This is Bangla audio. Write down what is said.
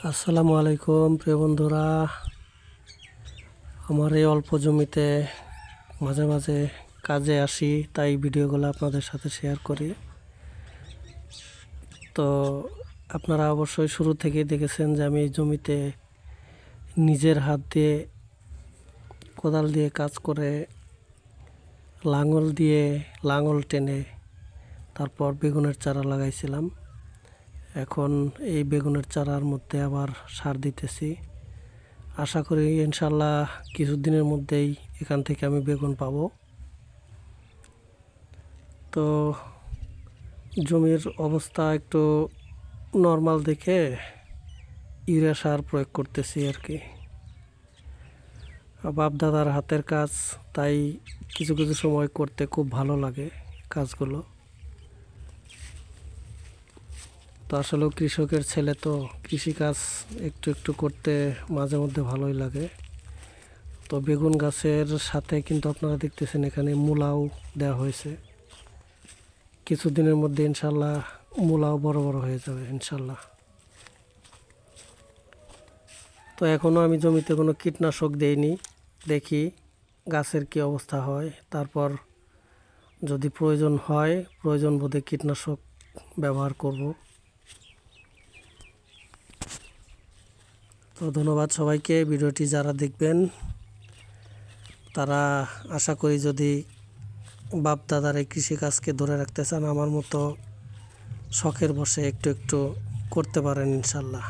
আসসালামু আলাইকুম প্রিয় বন্ধুরা। আমার এই অল্প জমিতে মাঝে মাঝে কাজে আসি, তাই ভিডিওগুলো আপনাদের সাথে শেয়ার করি। তো আপনারা অবশ্যই শুরু থেকেই দেখেছেন যে আমি এই জমিতে নিজের হাত দিয়ে কোদাল দিয়ে কাজ করে, লাঙল টেনে তারপর বেগুনের চারা লাগাইছিলাম। এখন এই বেগুনের চারার মধ্যে আবার সার দিতেছি। আশা করি ইনশাল্লাহ কিছুদিনের মধ্যেই এখান থেকে আমি বেগুন পাবো। তো জমির অবস্থা একটু নর্মাল দেখে ইউরিয়া সার প্রয়োগ করতেছি আর কি। বাপ দাদার হাতের কাজ, তাই কিছু কিছু সময় করতে খুব ভালো লাগে কাজগুলো। তো আসলেও কৃষকের ছেলে, তো কৃষিকাজ একটু একটু করতে মাঝে মধ্যে ভালোই লাগে। তো বেগুন গাছের সাথে কিন্তু আপনারা দেখতেছেন এখানে মূলাও দেওয়া হয়েছে। কিছুদিনের মধ্যে ইনশাল্লাহ মূলাও বড় বড় হয়ে যাবে ইনশাল্লাহ। তো এখনও আমি জমিতে কোনো কীটনাশক দেইনি, দেখি গাছের কি অবস্থা হয়, তারপর যদি প্রয়োজন হয় প্রয়োজন বোধে কীটনাশক ব্যবহার করব। তো ধন্যবাদ সবাইকে। ভিডিওটি যারা দেখবেন তারা আশা করি যদি বাপ দাদার এই কৃষিকাজকে ধরে রাখতে চান, আমার মতো শখের বশে একটু একটু করতে পারেন ইনশাল্লাহ।